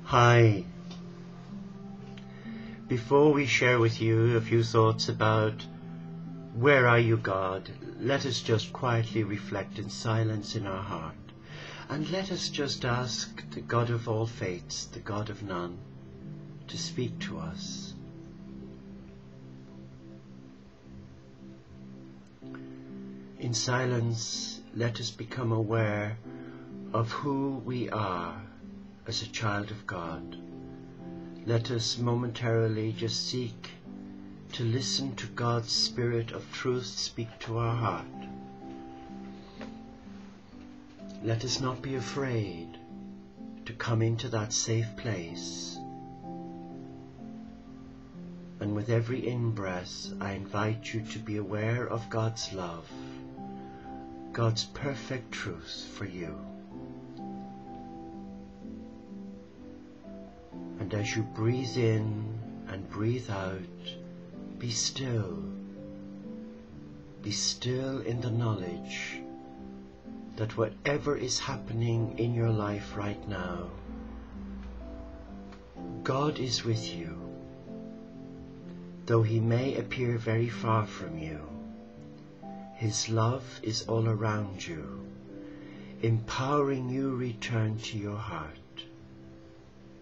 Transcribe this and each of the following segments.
Hi. Before we share with you a few thoughts about where are you, God, let us just quietly reflect in silence in our heart. And let us just ask the God of all faiths, the God of none, to speak to us. In silence, let us become aware of who we are as a child of God. Let us momentarily just seek to listen to God's Spirit of truth speak to our heart. Let us not be afraid to come into that safe place. And with every in-breath, I invite you to be aware of God's love, God's perfect truth for you. And as you breathe in and breathe out, be still. Be still in the knowledge that whatever is happening in your life right now, God is with you. Though He may appear very far from you, His love is all around you, empowering you return to your heart,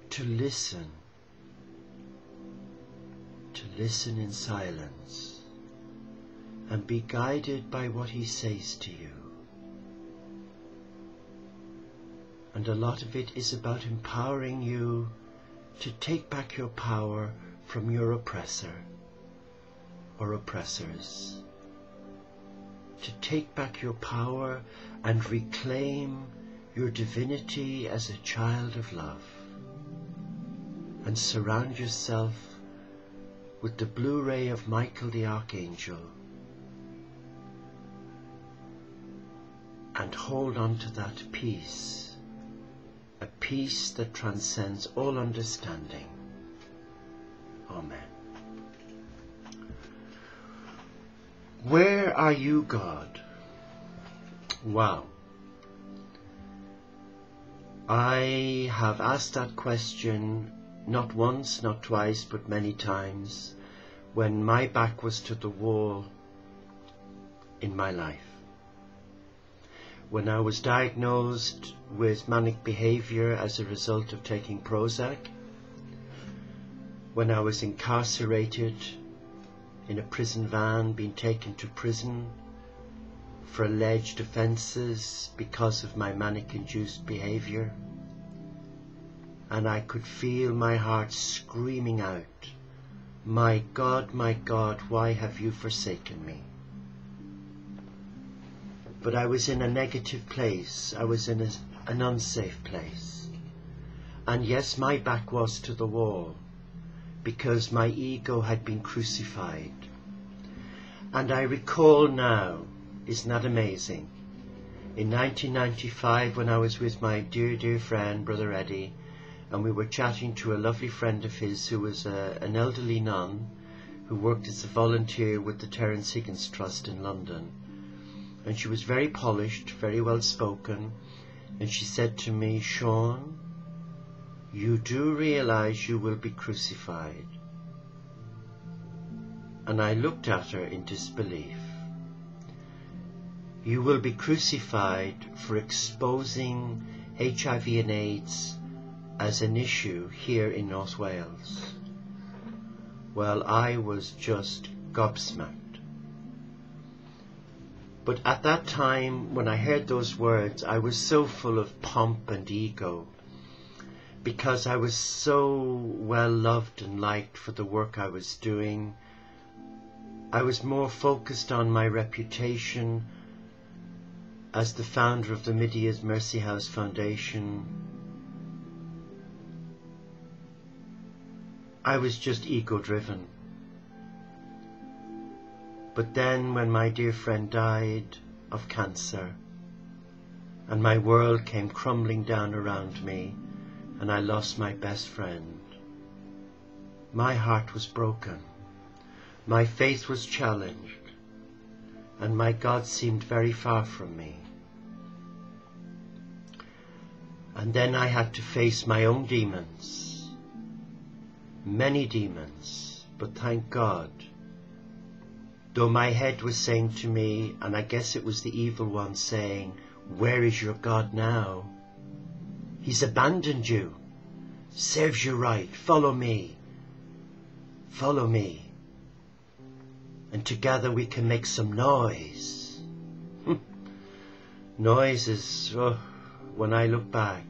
to listen in silence, and be guided by what He says to you. And a lot of it is about empowering you to take back your power from your oppressor or oppressors, to take back your power and reclaim your divinity as a child of love, and surround yourself with the blue ray of Michael the Archangel, and hold on to that peace, a peace that transcends all understanding. Amen. Where are you, God? Wow. I have asked that question not once, not twice, but many times when my back was to the wall in my life. When I was diagnosed with manic behavior as a result of taking Prozac, when I was incarcerated in a prison van, being taken to prison for alleged offences because of my manic-induced behavior, and I could feel my heart screaming out, my God, why have you forsaken me? But I was in a negative place. I was in an unsafe place. And yes, my back was to the wall, because my ego had been crucified. And I recall now, isn't that amazing? In 1995, when I was with my dear friend, Brother Eddie, and we were chatting to a lovely friend of his who was an elderly nun who worked as a volunteer with the Terence Higgins Trust in London. And she was very polished, very well spoken, and she said to me, Sean, you do realize you will be crucified? And I looked at her in disbelief. You will be crucified for exposing HIV and AIDS as an issue here in North Wales. Well, I was just gobsmacked. But at that time, when I heard those words, I was so full of pomp and ego, because I was so well loved and liked for the work I was doing. I was more focused on my reputation as the founder of the Midia's Mercy House Foundation. I was just ego-driven. But then when my dear friend died of cancer, and my world came crumbling down around me, and I lost my best friend, my heart was broken. My faith was challenged, and my God seemed very far from me. And then I had to face my own demons, many demons, but thank God, though my head was saying to me, and I guess it was the evil one saying, where is your God now? He's abandoned you. Serves you right. Follow me. Follow me. And together we can make some noise. Noise is, when I look back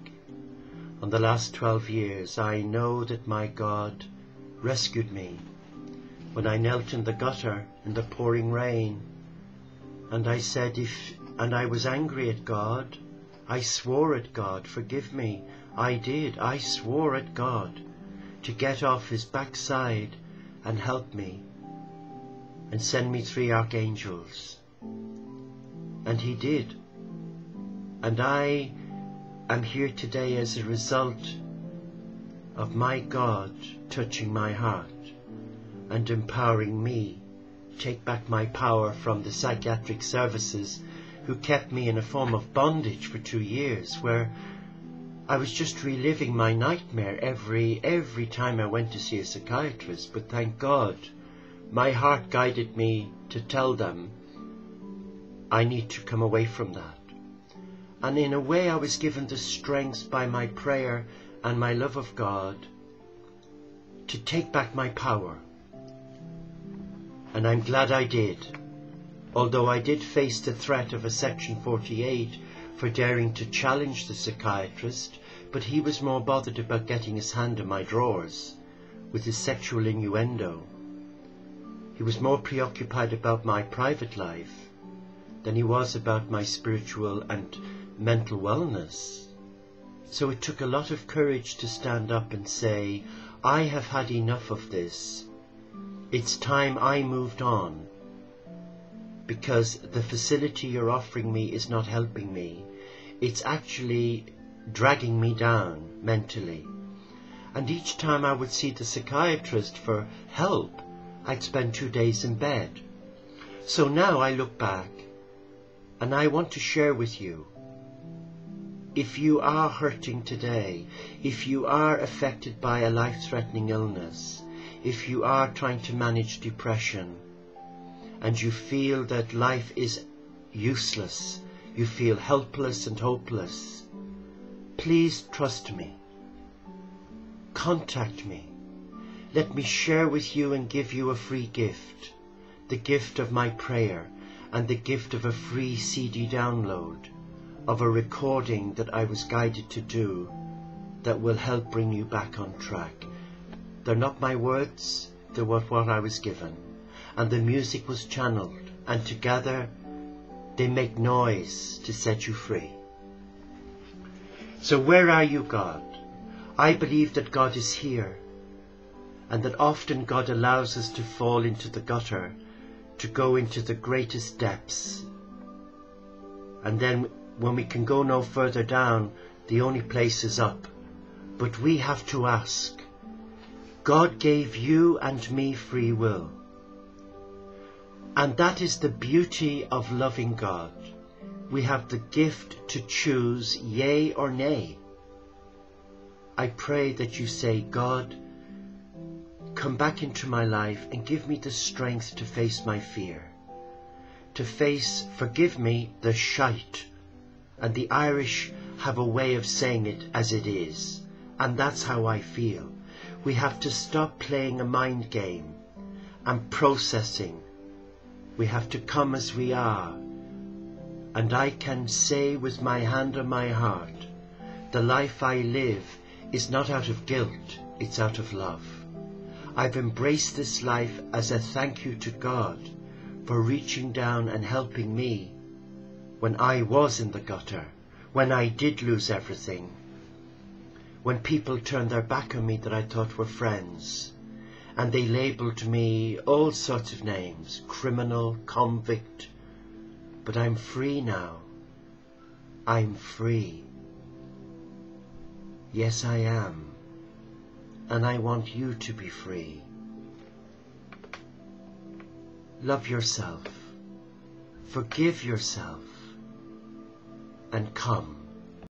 on the last 12 years, I know that my God rescued me when I knelt in the gutter in the pouring rain, and I said, and I was angry at God. I swore at God, forgive me. I did. I swore at God to get off his backside and help me and send me 3 archangels. And he did. And I am here today as a result of my God touching my heart and empowering me, take back my power from the psychiatric services who kept me in a form of bondage for 2 years, where I was just reliving my nightmare every time I went to see a psychiatrist. But thank God, my heart guided me to tell them I need to come away from that. And in a way I was given the strength by my prayer and my love of God to take back my power. And I'm glad I did, although I did face the threat of a Section 48 for daring to challenge the psychiatrist, but he was more bothered about getting his hand in my drawers with his sexual innuendo. He was more preoccupied about my private life than he was about my spiritual and mental wellness. So it took a lot of courage to stand up and say, I have had enough of this. It's time I moved on, because the facility you're offering me is not helping me. It's actually dragging me down mentally. And each time I would see the psychiatrist for help, I'd spend 2 days in bed. So now I look back and I want to share with you, if you are hurting today, if you are affected by a life-threatening illness, if you are trying to manage depression and you feel that life is useless, you feel helpless and hopeless, please trust me. Contact me. Let me share with you and give you a free gift, the gift of my prayer and the gift of a free CD download of a recording that I was guided to do that will help bring you back on track. They're not my words, they're what I was given. And the music was channeled, and together they make noise to set you free. So where are you, God? I believe that God is here, and that often God allows us to fall into the gutter, to go into the greatest depths. And then when we can go no further down, the only place is up. But we have to ask. God gave you and me free will. And that is the beauty of loving God. We have the gift to choose yea or nay. I pray that you say, God, come back into my life and give me the strength to face my fear. To face, forgive me, the shite. And the Irish have a way of saying it as it is. And that's how I feel. We have to stop playing a mind game and processing. We have to come as we are. And I can say with my hand on my heart, the life I live is not out of guilt, it's out of love. I've embraced this life as a thank you to God for reaching down and helping me when I was in the gutter, when I did lose everything, when people turned their back on me that I thought were friends, and they labelled me all sorts of names, criminal, convict, but I'm free now. I'm free. Yes, I am. And I want you to be free. Love yourself. Forgive yourself. And come.